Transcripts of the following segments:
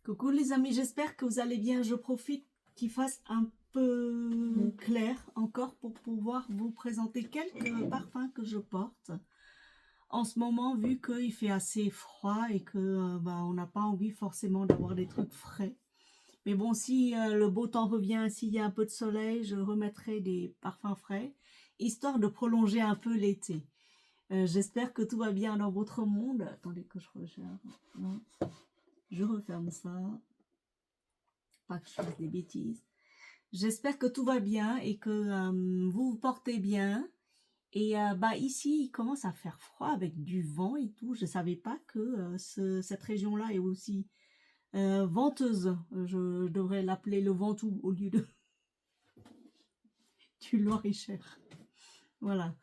Coucou les amis, j'espère que vous allez bien. Je profite qu'il fasse un peu clair encore pour pouvoir vous présenter quelques parfums que je porte. En ce moment, vu qu'il fait assez froid et que on n'a pas envie forcément d'avoir des trucs frais. Mais bon, si le beau temps revient, s'il y a un peu de soleil, je remettrai des parfums frais, histoire de prolonger un peu l'été. J'espère que tout va bien dans votre monde. Attendez que je recherche. Non. Je referme ça. Pas que je fasse des bêtises. J'espère que tout va bien et que vous vous portez bien. Et ici, il commence à faire froid avec du vent et tout. Je ne savais pas que cette région-là est aussi venteuse. Je devrais l'appeler le Ventoux au lieu de du Loir-et-Cher. Voilà.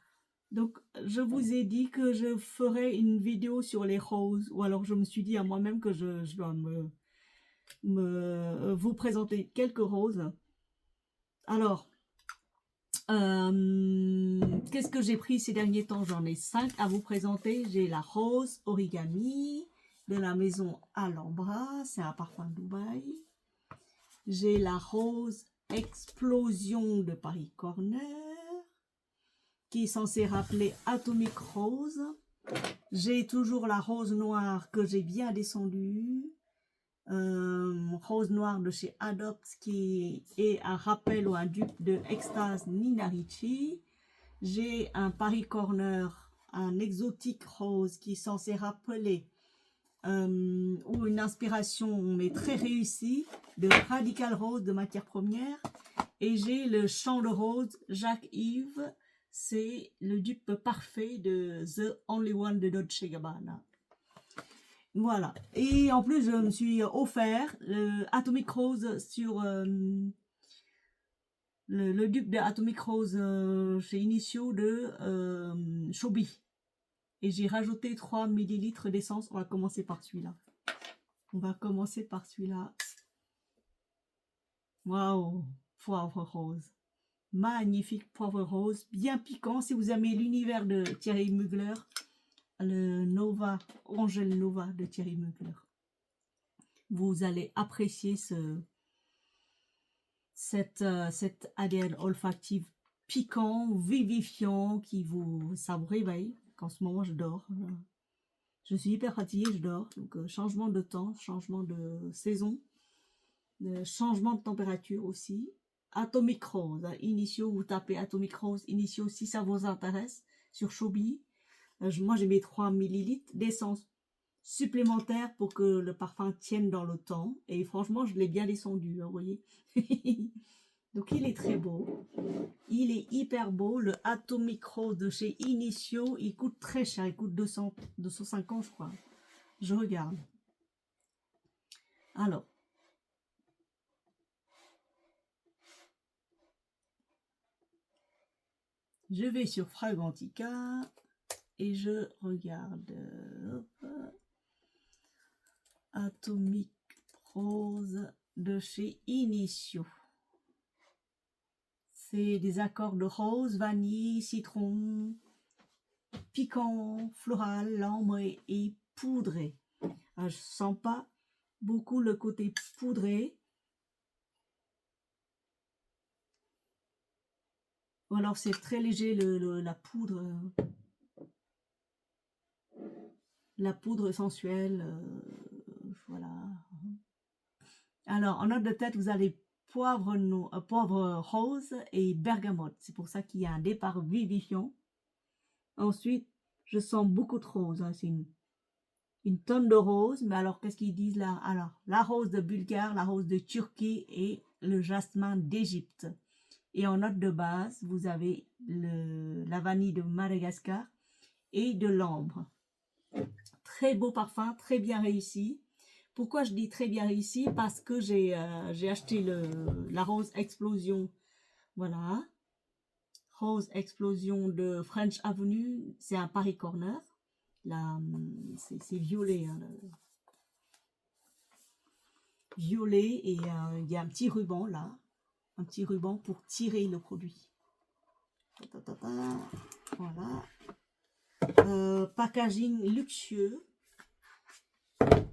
Donc, je vous ai dit que je ferai une vidéo sur les roses. Ou alors, je me suis dit à moi-même que je dois vous présenter quelques roses. Alors, qu'est-ce que j'ai pris ces derniers temps? J'en ai 5 à vous présenter. J'ai la rose origami de la maison Alhambra. C'est un parfum de Dubaï. J'ai la rose explosion de Paris Corner, qui est censée rappeler Atomic Rose. J'ai toujours la rose noire que j'ai bien descendue. Rose noire de chez Adopt, qui est un rappel ou un dupe de Extase Nina Ricci. J'ai un Paris Corner, un exotique rose qui est censé rappeler ou une inspiration mais très réussie de Radical Rose de matière première. Et j'ai le Champ de Rose Jacques Yves, c'est le dupe parfait de The Only One de Dolce & Gabbana. Voilà. Et en plus, je me suis offert le Atomic Rose sur le dupe de Atomic Rose chez Initio de Chobi. Et j'ai rajouté 3 ml d'essence. On va commencer par celui-là. Waouh! Poivre rose. Magnifique poivre rose. Bien piquant. Si vous aimez l'univers de Thierry Mugler, le Nova, Angel Nova de Thierry Mugler, vous allez apprécier cet ADN olfactif piquant, vivifiant, ça vous réveille. En ce moment, je dors. Je suis hyper fatiguée, je dors. Donc, changement de temps, changement de saison, changement de température aussi. Atomic Rose, Initio, vous tapez Atomic Rose, Initio, si ça vous intéresse, sur Chobi. Moi, j'ai mis 3 ml d'essence supplémentaire pour que le parfum tienne dans le temps. Et franchement, je l'ai bien descendu, hein, vous voyez. Donc, il est très beau. Il est hyper beau. Le Atomic Rose de chez Initio, il coûte très cher. Il coûte 250, je crois. Je regarde. Alors. Je vais sur Fragrantica et je regarde. Hop. Atomic Rose de chez Initio. C'est des accords de rose, vanille, citron, piquant, floral, ambre et poudré. Alors, je sens pas beaucoup le côté poudré. Ou alors c'est très léger la poudre. La poudre sensuelle. Voilà. Alors, en note de tête, vous avez poivre rose et bergamote. C'est pour ça qu'il y a un départ vivifiant. Ensuite, je sens beaucoup de rose. Hein. C'est une tonne de rose. Mais alors, qu'est-ce qu'ils disent là? Alors, la rose de Bulgare, la rose de Turquie et le jasmin d'Égypte. Et en note de base, vous avez la vanille de Madagascar et de l'ambre. Très beau parfum, très bien réussi. Pourquoi je dis très bien réussi? Parce que j'ai acheté la Rose Explosion. Voilà. Rose Explosion de French Avenue. C'est un Paris Corner. C'est violet. Hein, violet. Et il y a un petit ruban là. Un petit ruban pour tirer le produit. Voilà. Packaging luxueux.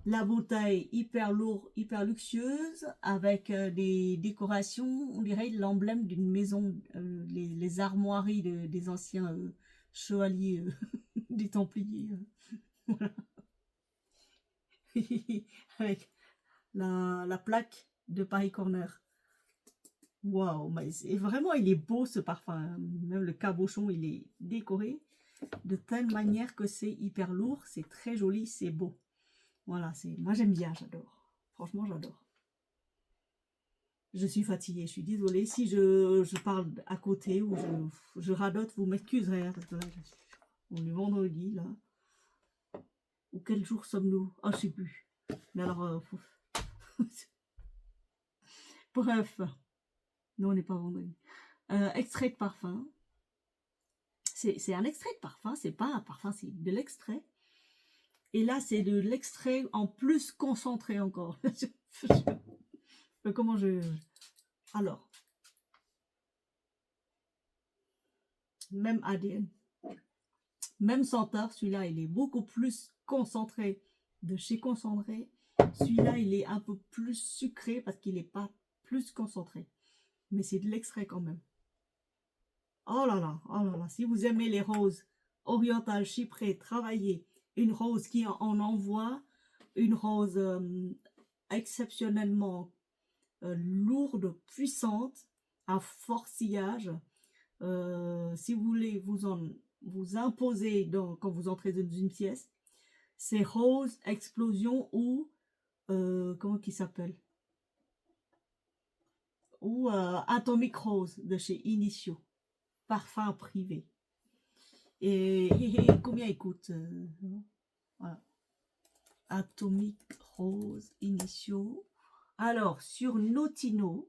La bouteille hyper lourde, hyper luxueuse, avec des décorations, on dirait l'emblème d'une maison, les armoiries des anciens chevaliers des Templiers. Voilà. Avec la plaque de Paris Corner. Waouh, mais vraiment, il est beau ce parfum, hein. Même le cabochon, il est décoré de telle manière que c'est hyper lourd, c'est très joli, c'est beau. Voilà, moi j'aime bien, j'adore. Franchement, j'adore. Je suis fatiguée, je suis désolée. Si je parle à côté ou je radote, vous m'excuserez, hein, parce que là, on est vendredi, là. Ou quel jour sommes-nous? Ah, je sais plus. Mais alors, bref. Non, on n'est pas vendredi. Extrait de parfum. C'est un extrait de parfum, c'est pas un parfum, c'est de l'extrait. Et là, c'est de l'extrait en plus concentré encore. Comment je... Alors, même ADN, même senteur, celui-là, il est beaucoup plus concentré de chez Concentré. Celui-là, il est un peu plus sucré parce qu'il n'est pas plus concentré. Mais c'est de l'extrait quand même. Oh là là, si vous aimez les roses orientales, chyprées, travaillées, une rose qui en envoie, une rose exceptionnellement lourde, puissante, à fort sillage. Si vous voulez vous imposer quand vous entrez dans une pièce, c'est Rose Explosion ou comment qui s'appelle, ou Atomic Rose de chez Initio, parfum privé. Et combien il coûte voilà. Atomic Rose Initio. Alors sur Notino,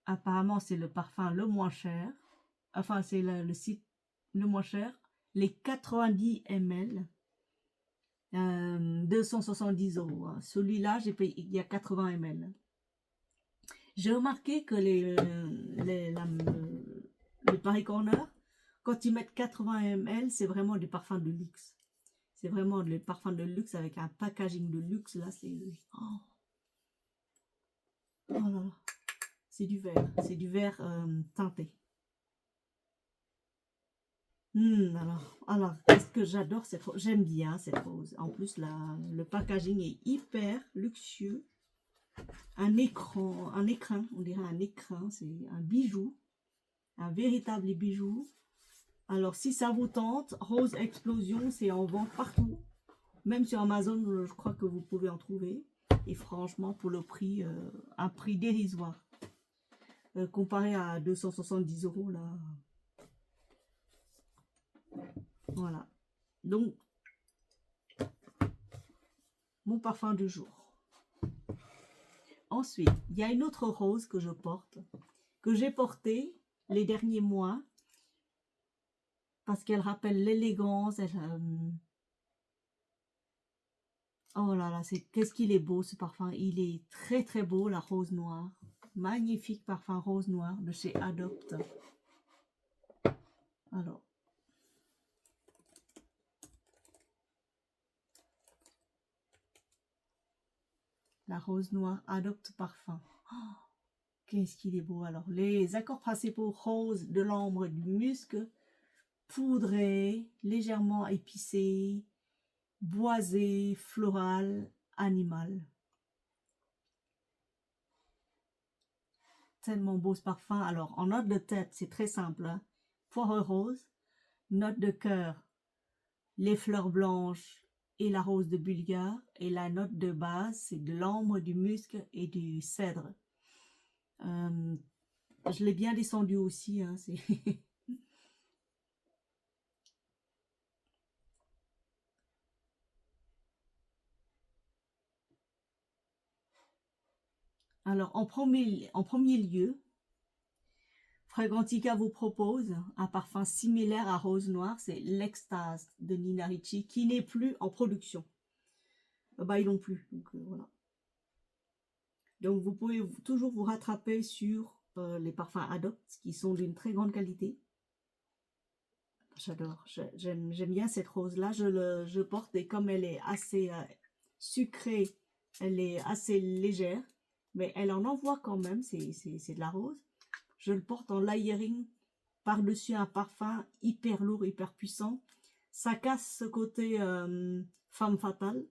apparemment c'est le parfum le moins cher, enfin c'est le site le moins cher, les 90 ml, 270 €, hein. Celui-là j'ai payé, il y a 80 ml. J'ai remarqué que le Paris Corner, quand ils mettent 80 ml, c'est vraiment des parfums de luxe. C'est vraiment des parfums de luxe avec un packaging de luxe. Là, c'est... Oh là là. C'est du vert. C'est du vert teinté. Alors qu'est-ce que j'adore cette rose. J'aime bien cette rose. En plus, le packaging est hyper luxueux. Un écrin, on dirait un écrin. C'est un bijou. Un véritable bijou. Alors, si ça vous tente, Rose Explosion, c'est en vente partout. Même sur Amazon, je crois que vous pouvez en trouver. Et franchement, pour le prix, un prix dérisoire. Comparé à 270 € là. Voilà. Donc, mon parfum du jour. Ensuite, il y a une autre rose que je porte, que j'ai portée les derniers mois, parce qu'elle rappelle l'élégance. Oh là là, qu'est-ce qu'il est beau ce parfum. Il est très très beau, la rose noire. Magnifique parfum rose noire de chez Adopt. Alors. La rose noire Adopt parfum. Oh, qu'est-ce qu'il est beau. Alors, les accords principaux: rose, de l'ambre, du musc, poudré, légèrement épicé, boisé, floral, animal. Tellement beau ce parfum. Alors, en note de tête, c'est très simple, hein. Poire rose. Note de cœur, les fleurs blanches et la rose de Bulgare. Et la note de base, c'est de l'ambre, du musc et du cèdre. Je l'ai bien descendu aussi, hein, Alors, en premier lieu, Fragrantica vous propose un parfum similaire à Rose Noire, c'est l'Extase de Nina Ricci, qui n'est plus en production. Ils n'ont plus, donc voilà. Donc vous pouvez toujours vous rattraper sur les parfums Adopt, qui sont d'une très grande qualité. j'adore. J'aime bien cette rose-là. Je porte et comme elle est assez sucrée, elle est assez légère, mais elle en envoie quand même, c'est de la rose. Je le porte en layering par-dessus un parfum hyper lourd, hyper puissant. Ça casse ce côté femme fatale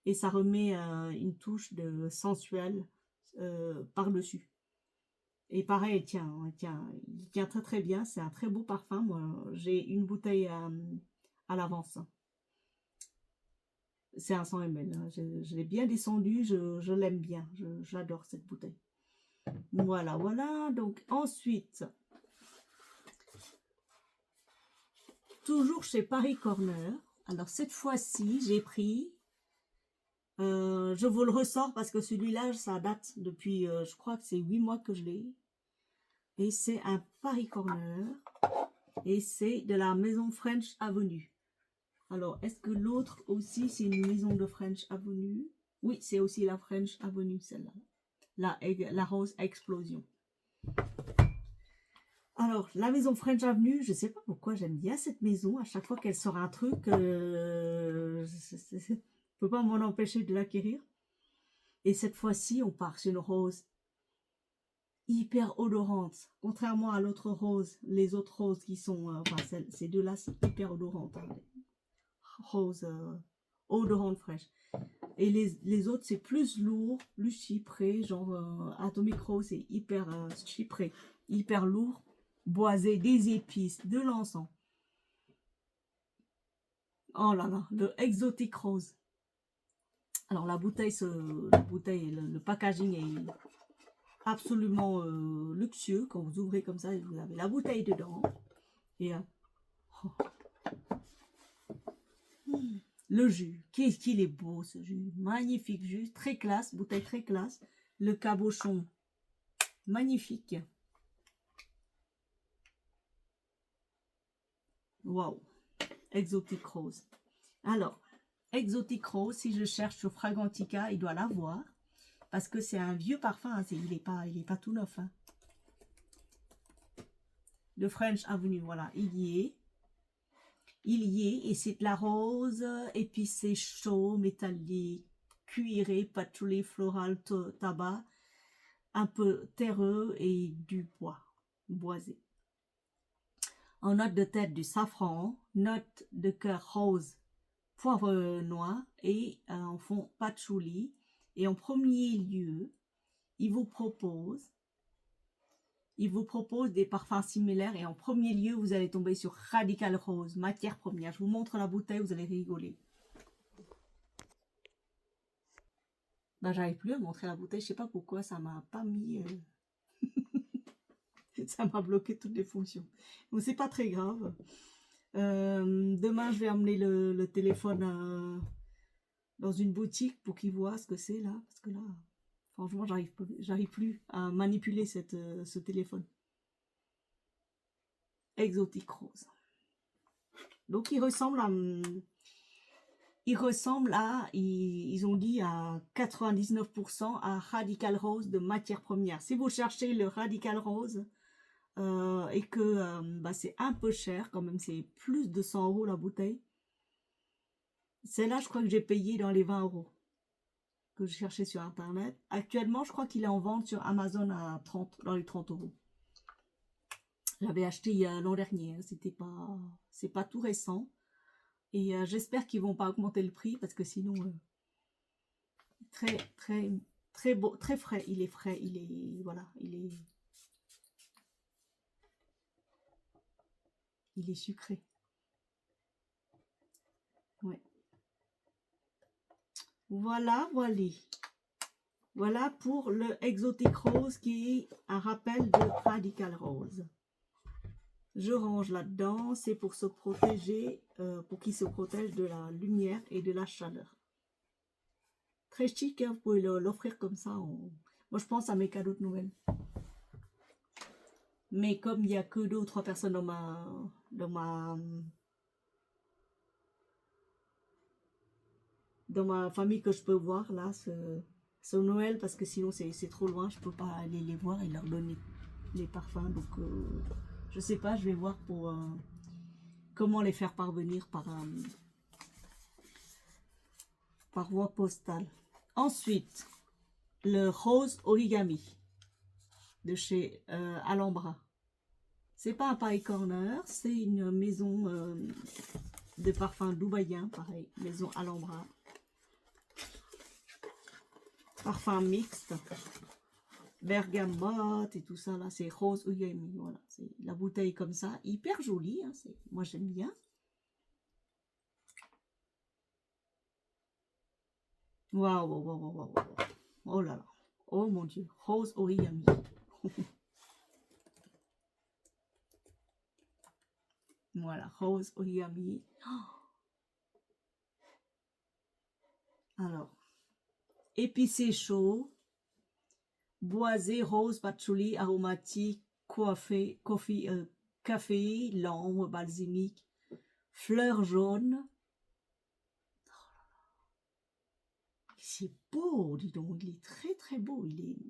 et ça remet une touche de sensuel par-dessus. Et pareil, il tient très très bien. C'est un très beau parfum. Moi, j'ai une bouteille à l'avance. C'est un 100 ml. Hein. Je l'ai bien descendu. Je l'aime bien. J'adore cette bouteille. Voilà, voilà. Donc ensuite, toujours chez Paris Corner. Alors cette fois-ci, j'ai pris. Je vous le ressors parce que celui-là, ça date depuis, je crois que c'est 8 mois que je l'ai. Et c'est un Paris Corner. Et c'est de la maison French Avenue. Alors, est-ce que l'autre aussi, c'est une maison de French Avenue? Oui, c'est aussi la French Avenue, celle-là. La rose explosion. Alors, la maison French Avenue, je ne sais pas pourquoi j'aime bien cette maison. À chaque fois qu'elle sort un truc, je ne peux pas m'en empêcher de l'acquérir. Et cette fois-ci, on part sur une rose hyper odorante. Contrairement à l'autre rose, les autres roses qui sont... enfin, ces deux-là, c'est hyper odorante. Hein. Rose odorante fraîche. Et les autres, c'est plus lourd, plus chypré. Genre, Atomic Rose, c'est hyper chypré, hyper lourd. Boisé, des épices, de l'encens. Oh là là, le Exotic Rose. Alors la bouteille, le packaging est absolument luxueux. Quand vous ouvrez comme ça, vous avez la bouteille dedans. Et le jus, qu'est-ce qu'il est beau ce jus. Magnifique jus, très classe, bouteille très classe. Le cabochon, magnifique. Waouh, Exotic Rose. Alors, Exotic Rose, si je cherche sur Fragrantica, il doit l'avoir. Parce que c'est un vieux parfum, hein, il est pas tout neuf. Hein. De French Avenue, voilà, il y est. Il y est, et c'est de la rose, épicé chaud, métallique, cuiré, patchouli, floral, tabac, un peu terreux et du bois, boisé. En note de tête du safran, note de cœur rose, poivre noir et en fond patchouli. Et en premier lieu, il vous propose des parfums similaires. Et en premier lieu, vous allez tomber sur Radical Rose, matière première. Je vous montre la bouteille, vous allez rigoler. Ben, j'arrive plus à montrer la bouteille. Je sais pas pourquoi, ça m'a pas mis... ça m'a bloqué toutes les fonctions. Donc, c'est pas très grave. Demain, je vais amener le téléphone dans une boutique pour qu'ils voient ce que c'est là. Parce que là, franchement, j'arrive plus à manipuler ce téléphone. Exotic Rose. Donc, il ressemble à, ils ont dit à 99% à Radical Rose de matière première. Si vous cherchez le Radical Rose et que c'est un peu cher, quand même, c'est plus de 100 € la bouteille. Celle-là, je crois que j'ai payé dans les 20 € que je cherchais sur Internet. Actuellement, je crois qu'il est en vente sur Amazon à dans les 30 €. J'avais acheté l'an dernier, hein, c'est pas tout récent. Et j'espère qu'ils vont pas augmenter le prix parce que sinon, très, très, très beau, très frais. Il est frais, voilà, il est sucré. Ouais. Voilà, voilà. Voilà pour le Exotic Rose qui est un rappel de Radical Rose. Je range là-dedans, c'est pour se protéger, pour qu'il se protège de la lumière et de la chaleur. Très chic, hein, vous pouvez l'offrir comme ça. Moi, je pense à mes cadeaux de Noël. Mais comme il n'y a que 2 ou 3 personnes dans ma famille que je peux voir, là, ce Noël, parce que sinon, c'est trop loin, je peux pas aller les voir et leur donner les parfums. Donc, je sais pas, je vais voir comment les faire parvenir par voie postale. Ensuite, le rose origami de chez Alhambra. C'est pas un Paris Corner, c'est une maison de parfum dubaïen, pareil, maison Alhambra. Parfum mixte, bergamote et tout ça là, c'est rose origami. Voilà, c'est la bouteille comme ça, hyper jolie. Hein, moi j'aime bien. Waouh, waouh, waouh, waouh, waouh. Oh là là, oh mon dieu, rose origami. Voilà, rose origami. Alors, épicé chaud, boisé, rose, patchouli, aromatique, café, l'ambre, balsamique, fleurs jaunes. C'est beau, dis donc, il est très très beau.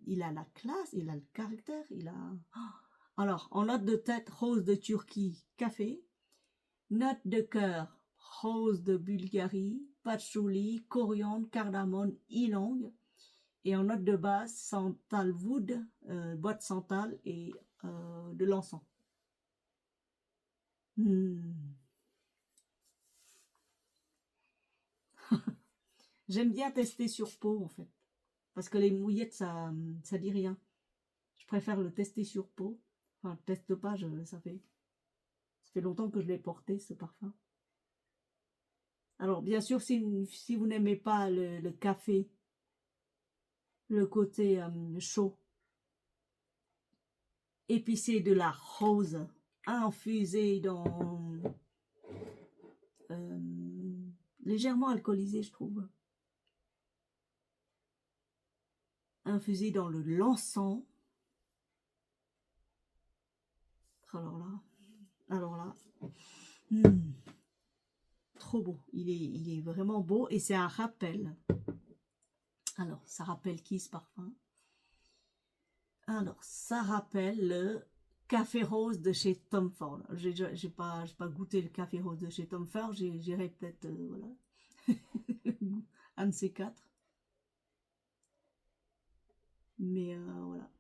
Il a la classe, il a le caractère, il a... Alors, en note de tête, rose de Turquie, café. Note de cœur, rose de Bulgarie, patchouli, coriandre, cardamome, ylang. Et en note de base, sandalwood, boîte santal et de l'encens. J'aime bien tester sur peau en fait. Parce que les mouillettes, ça dit rien. Je préfère le tester sur peau. Enfin, je teste pas, ça fait longtemps que je l'ai porté ce parfum. Alors bien sûr, si vous n'aimez pas le café, le côté chaud, épicé de la rose, infusé dans... légèrement alcoolisé, je trouve. Infusé dans l'encens. Alors là, trop beau. Il est vraiment beau et c'est un rappel. Alors, ça rappelle qui ce parfum? Alors, ça rappelle le café rose de chez Tom Ford. J'ai pas goûté le café rose de chez Tom Ford. J'irai peut-être, voilà, un de ces quatre. Mais voilà.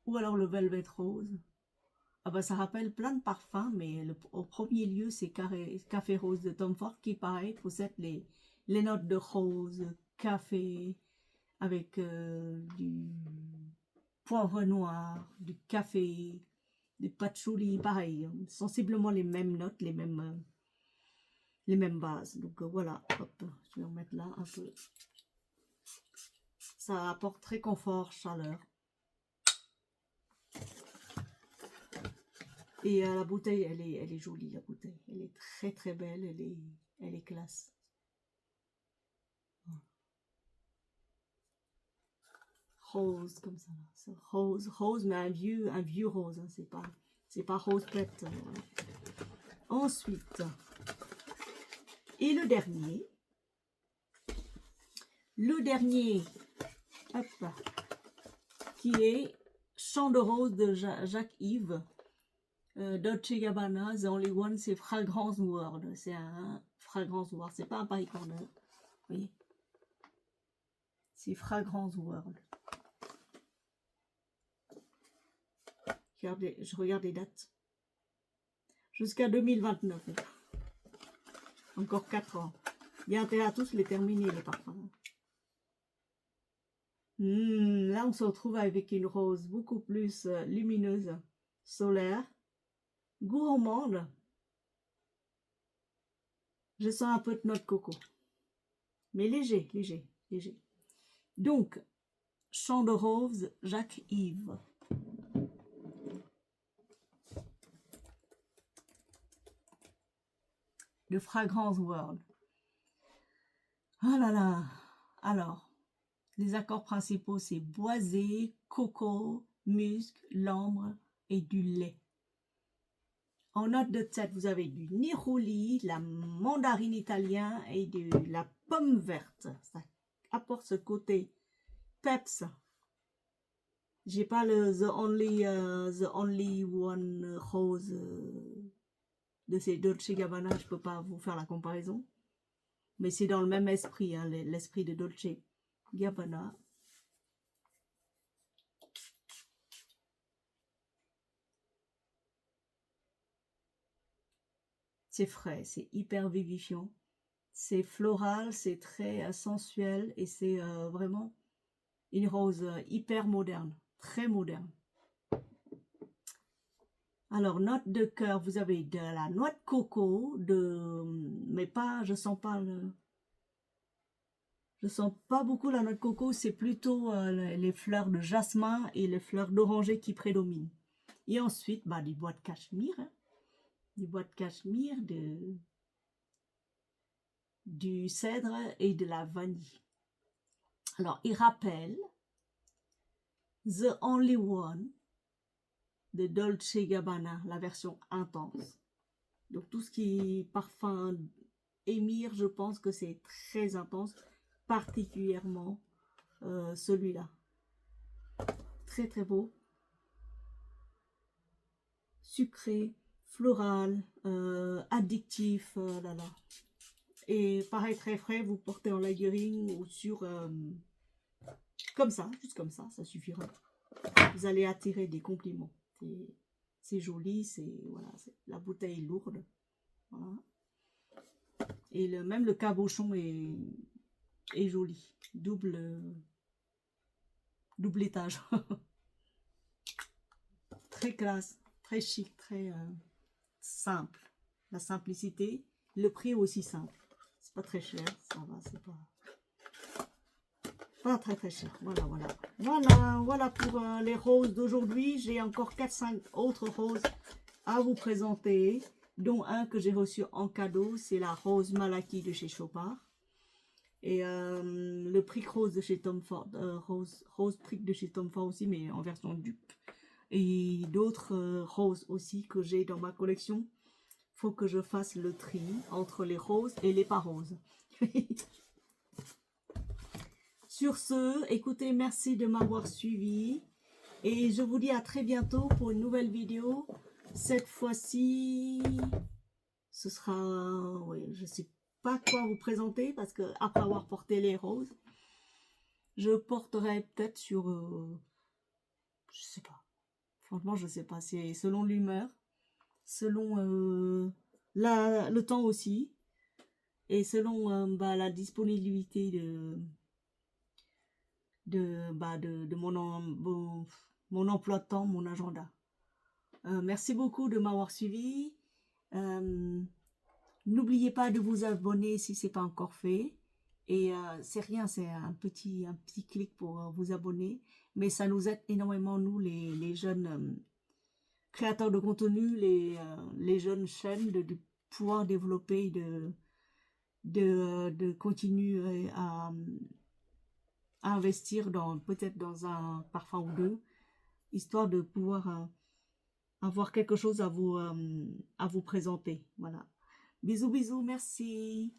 Ou alors le Velvet Rose. Ah bah, ça rappelle plein de parfums, mais au premier lieu, c'est Café Rose de Tom Ford qui, pareil, possède les notes de rose, café, avec du poivre noir, du café, du patchouli, pareil, sensiblement les mêmes notes, les mêmes bases. Donc voilà, hop, je vais en mettre là un peu. Ça apporte très confort, chaleur. Et la bouteille, elle est jolie, la bouteille. Elle est très très belle, elle est classe. Rose, comme ça. Rose, mais un vieux rose. Hein, c'est pas rose pète. Voilà. Ensuite, et le dernier, hop, qui est Chant de rose de Jacques Yves. Dolce Gabbana, The Only One, c'est Fragrance World. C'est un Fragrance World, c'est pas un Paris Corner. Vous voyez, c'est Fragrance World. Regardez, je regarde les dates. Jusqu'à 2029. Encore 4 ans. Il y a intérêt à tous les terminer, les parfums. Là, on se retrouve avec une rose beaucoup plus lumineuse, solaire, gourmande. Je sens un peu de noix de coco. Mais léger. Donc, Chant de rose, Jacques Yves. De Fragrance World. Ah là là. Alors, les accords principaux, c'est boisé, coco, musc, l'ambre et du lait. En note de tête, vous avez du neroli, la mandarine italien et de la pomme verte. Ça apporte ce côté peps. J'ai pas le the only one rose de ces Dolce & Gabbana, je peux pas vous faire la comparaison. Mais c'est dans le même esprit, hein, l'esprit de Dolce & Gabbana. C'est frais, c'est hyper vivifiant. C'est floral, c'est très sensuel et c'est vraiment une rose hyper moderne, très moderne. Alors, note de cœur, vous avez de la noix de coco, mais pas, je sens pas beaucoup la noix de coco, c'est plutôt les fleurs de jasmin et les fleurs d'oranger qui prédominent. Et ensuite, bah, du bois de cachemire, hein, du bois de cachemire, du cèdre et de la vanille. Alors, il rappelle The Only One de Dolce & Gabbana, la version intense. Donc tout ce qui est parfum émir, je pense que c'est très intense, particulièrement celui-là. Très très beau. Sucré, floral, addictif, là là. Et pareil, très frais, vous portez en layering ou sur... comme ça, juste comme ça suffira. Vous allez attirer des compliments. C'est joli, voilà, la bouteille est lourde. Voilà. Et même le cabochon est joli. Double étage. Très classe, très chic, très simple. La simplicité, le prix aussi simple. C'est pas très cher, ça va, c'est pas très très cher. Voilà pour les roses d'aujourd'hui. J'ai encore 4-5 autres roses à vous présenter, dont un que j'ai reçu en cadeau, c'est la rose Malaki de chez Chopard. Et le Prick Rose de chez Tom Ford, rose Prick de chez Tom Ford aussi, mais en version dupe. Et d'autres roses aussi que j'ai dans ma collection. Faut que je fasse le tri entre les roses et les pas roses. Sur ce, écoutez, merci de m'avoir suivi. Et je vous dis à très bientôt pour une nouvelle vidéo. Cette fois-ci, ce sera... Oui, je ne sais pas quoi vous présenter parce que après avoir porté les roses, je porterai peut-être sur... je sais pas. Franchement, je sais pas. C'est selon l'humeur, selon le temps aussi, et selon bah, la disponibilité de mon emploi de temps, mon agenda. Merci beaucoup de m'avoir suivi. N'oubliez pas de vous abonner si ce n'est pas encore fait. Et c'est rien, c'est un petit clic pour vous abonner. Mais ça nous aide énormément, nous, les jeunes créateurs de contenu, les jeunes chaînes, de pouvoir développer, de continuer à investir peut-être dans un parfum ou deux, histoire de pouvoir avoir quelque chose à vous présenter. Voilà. Bisous, bisous, merci.